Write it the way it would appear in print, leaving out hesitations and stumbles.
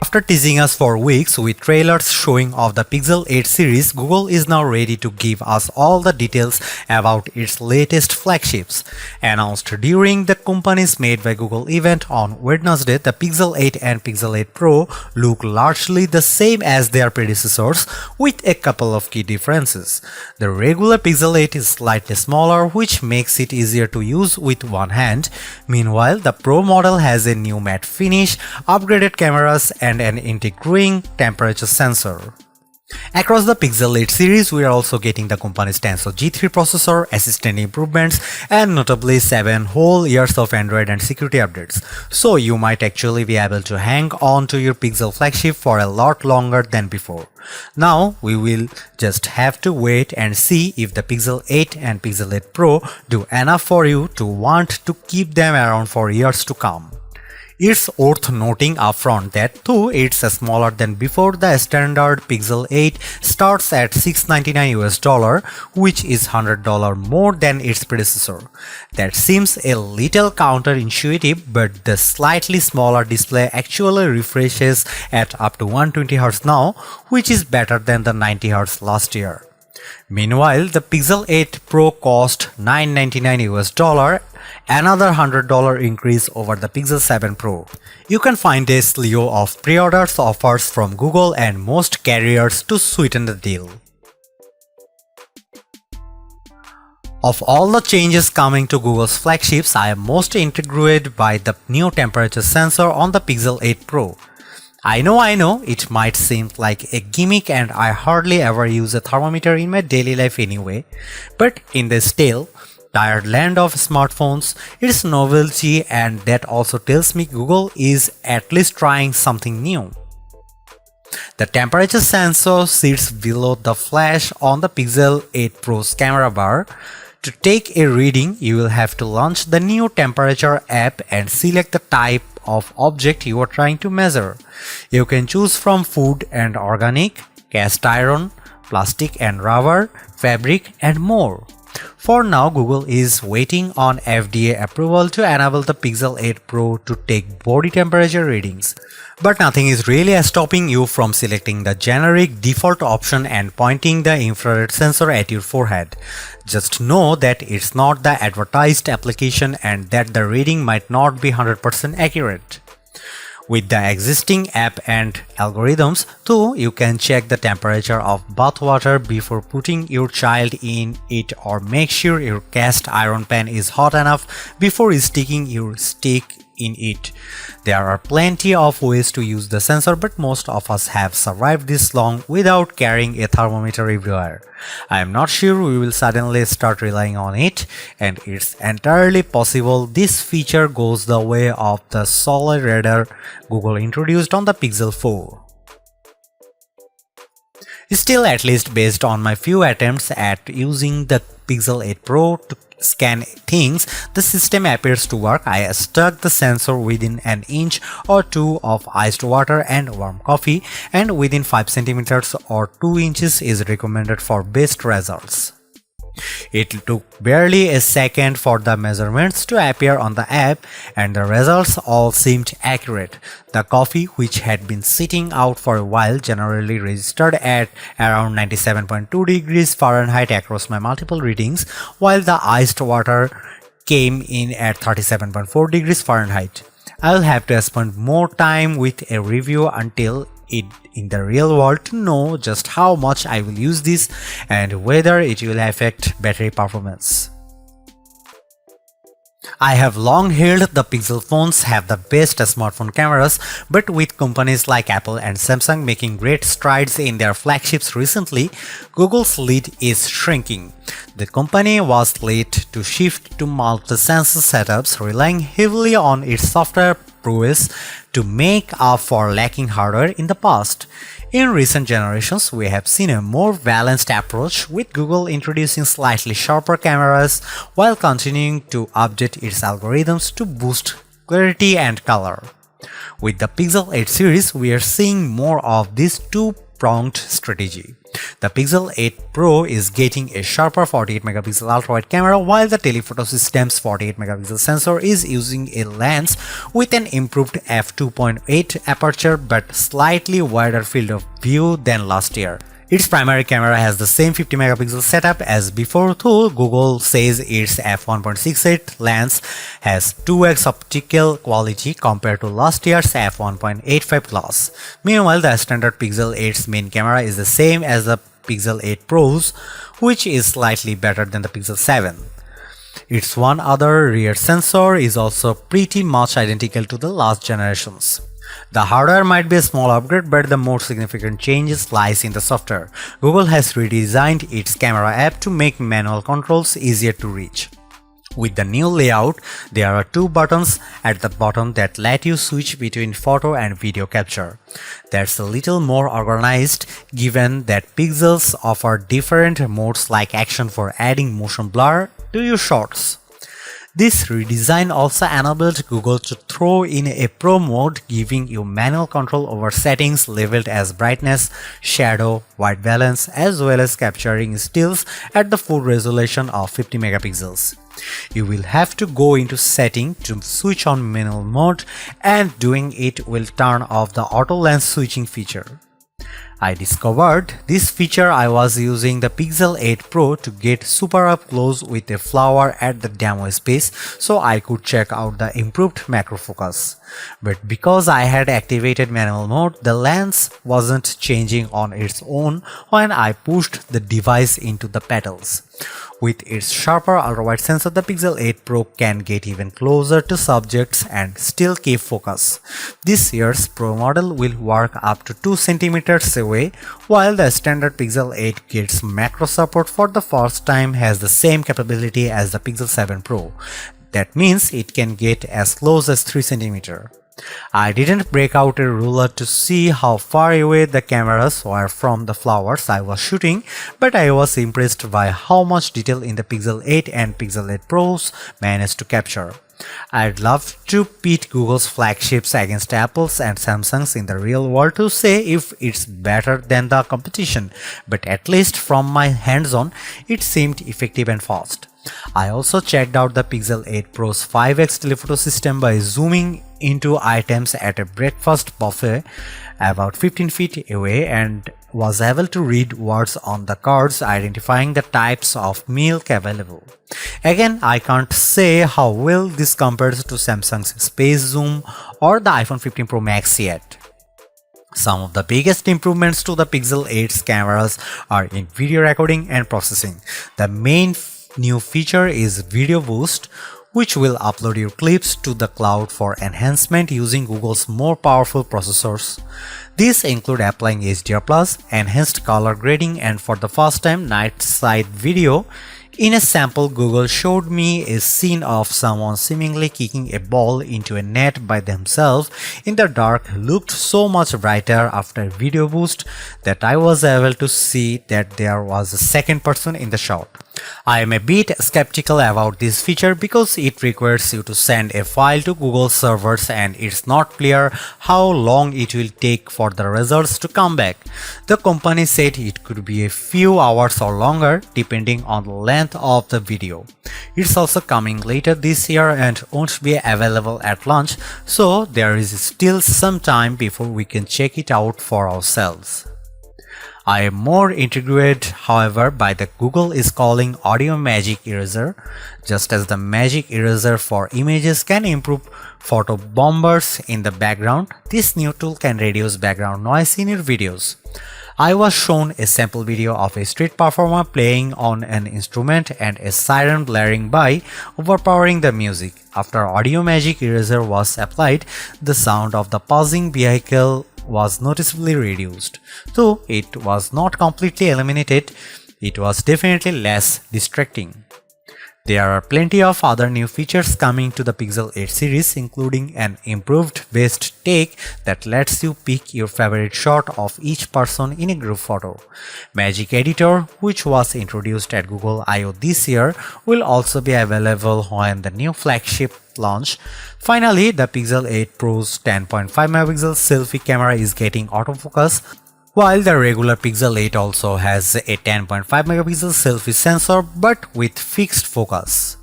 After teasing us for weeks with trailers showing off the Pixel 8 series, Google is now ready to give us all the details about its latest flagships. Announced during the company's Made by Google event on Wednesday, the Pixel 8 and Pixel 8 Pro look largely the same as their predecessors, with a couple of key differences. The regular Pixel 8 is slightly smaller, which makes it easier to use with one hand. Meanwhile, the Pro model has a new matte finish, upgraded cameras, and an integrating temperature sensor. Across the Pixel 8 series, we are also getting the company's Tensor G3 processor, assistant improvements, and notably 7 whole years of Android and security updates. So you might actually be able to hang on to your Pixel flagship for a lot longer than before. Now we will just have to wait and see if the Pixel 8 and Pixel 8 Pro do enough for you to want to keep them around for years to come. It's worth noting upfront that though it's smaller than before, the standard Pixel 8 starts at $699 which is $100 more than its predecessor. That seems a little counterintuitive, but the slightly smaller display actually refreshes at up to 120Hz now, which is better than the 90Hz last year. Meanwhile, the Pixel 8 Pro cost $999, another $100 increase over the Pixel 7 Pro. You can find a slew of pre-orders offers from Google and most carriers to sweeten the deal. Of all the changes coming to Google's flagships, I am most intrigued by the new temperature sensor on the Pixel 8 Pro. I know, it might seem like a gimmick and I hardly ever use a thermometer in my daily life anyway, but in this still tired land of smartphones, it's novelty, and that also tells me Google is at least trying something new. The temperature sensor sits below the flash on the Pixel 8 Pro's camera bar. To take a reading, you will have to launch the new temperature app and select the type of object you are trying to measure. You can choose from food and organic, cast iron, plastic and rubber, fabric, and more. For now, Google is waiting on FDA approval to enable the Pixel 8 Pro to take body temperature readings. But nothing is really stopping you from selecting the generic default option and pointing the infrared sensor at your forehead. Just know that it's not the advertised application and that the reading might not be 100% accurate. With the existing app and algorithms, too, you can check the temperature of bath water before putting your child in it, or make sure your cast iron pan is hot enough before sticking your stick in it. There are plenty of ways to use the sensor, but most of us have survived this long without carrying a thermometer everywhere. I am not sure we will suddenly start relying on it, and it's entirely possible this feature goes the way of the solid radar Google introduced on the Pixel 4. Still, at least based on my few attempts at using the Pixel 8 Pro to scan things, the system appears to work. I stuck the sensor within an inch or two of iced water and warm coffee, and within 5 cm or 2 inches is recommended for best results. It took barely a second for the measurements to appear on the app, and the results all seemed accurate. The coffee, which had been sitting out for a while, generally registered at around 97.2 degrees Fahrenheit across my multiple readings, while the iced water came in at 37.4 degrees Fahrenheit. I'll have to spend more time with a review until in the real world to know just how much I will use this and whether it will affect battery performance. I have long held the Pixel phones have the best smartphone cameras, but with companies like Apple and Samsung making great strides in their flagships recently, Google's lead is shrinking. The company was late to shift to multi-sensor setups, relying heavily on its software prowess to make up for lacking hardware in the past. In recent generations, we have seen a more balanced approach, with Google introducing slightly sharper cameras while continuing to update its algorithms to boost clarity and color. With the Pixel 8 series, we are seeing more of these two two-pronged strategy. The Pixel 8 Pro is getting a sharper 48 megapixel ultra-wide camera, while the telephoto system's 48 megapixel sensor is using a lens with an improved f2.8 aperture but slightly wider field of view than last year. Its primary camera has the same 50 megapixel setup as before, though Google says its f1.68 lens has 2x optical quality compared to last year's f1.85 glass. Meanwhile, the standard Pixel 8's main camera is the same as the Pixel 8 Pro's, which is slightly better than the Pixel 7. Its one other rear sensor is also pretty much identical to the last generations. The hardware might be a small upgrade, but the more significant changes lies in the software. Google has redesigned its camera app to make manual controls easier to reach. With the new layout, there are two buttons at the bottom that let you switch between photo and video capture. That's a little more organized given that Pixels offer different modes like action for adding motion blur to your shots. This redesign also enabled Google to throw in a Pro mode, giving you manual control over settings labeled as brightness, shadow, white balance, as well as capturing stills at the full resolution of 50 megapixels. You will have to go into setting to switch on manual mode, and doing it will turn off the auto lens switching feature. I discovered this feature I was using the Pixel 8 Pro to get super up close with a flower at the demo space so I could check out the improved macro focus. But because I had activated manual mode, the lens wasn't changing on its own when I pushed the device into the pedals. With its sharper ultra-wide sensor, the Pixel 8 Pro can get even closer to subjects and still keep focus. This year's Pro model will work up to 2 cm away, while the standard Pixel 8 gets macro support for the first time has the same capability as the Pixel 7 Pro. That means it can get as close as 3 cm. I didn't break out a ruler to see how far away the cameras were from the flowers I was shooting, but I was impressed by how much detail in the Pixel 8 and Pixel 8 Pros managed to capture. I'd love to pit Google's flagships against Apple's and Samsung's in the real world to say if it's better than the competition, but at least from my hands-on, it seemed effective and fast. I also checked out the Pixel 8 Pro's 5x telephoto system by zooming into items at a breakfast buffet about 15 feet away and was able to read words on the cards identifying the types of milk available. Again, I can't say how well this compares to Samsung's Space Zoom or the iPhone 15 Pro Max yet. Some of the biggest improvements to the Pixel 8's cameras are in video recording and processing. The main new feature is Video Boost, which will upload your clips to the cloud for enhancement using Google's more powerful processors. These include applying HDR+, enhanced color grading, and for the first time, night side video. In a sample, Google showed me a scene of someone seemingly kicking a ball into a net by themselves in the dark. Looked so much brighter after Video Boost that I was able to see that there was a second person in the shot. I am a bit skeptical about this feature because it requires you to send a file to Google servers and it's not clear how long it will take for the results to come back. The company said it could be a few hours or longer depending on the length of the video. It's also coming later this year and won't be available at launch, so there is still some time before we can check it out for ourselves. I am more intrigued, however, by the Google is calling Audio Magic Eraser. Just as the Magic Eraser for images can improve photo bombers in the background, this new tool can reduce background noise in your videos. I was shown a sample video of a street performer playing on an instrument and a siren blaring by, overpowering the music. After Audio Magic Eraser was applied, the sound of the passing vehicle was noticeably reduced. Though it was not completely eliminated, it was definitely less distracting. There are plenty of other new features coming to the Pixel 8 series, including an improved best take that lets you pick your favorite shot of each person in a group photo. Magic Editor, which was introduced at Google I/O this year, will also be available when the new flagship launch. Finally, the Pixel 8 Pro's 10.5 megapixel selfie camera is getting autofocus, While the regular Pixel 8 also has a 10.5 megapixel selfie sensor but with fixed focus.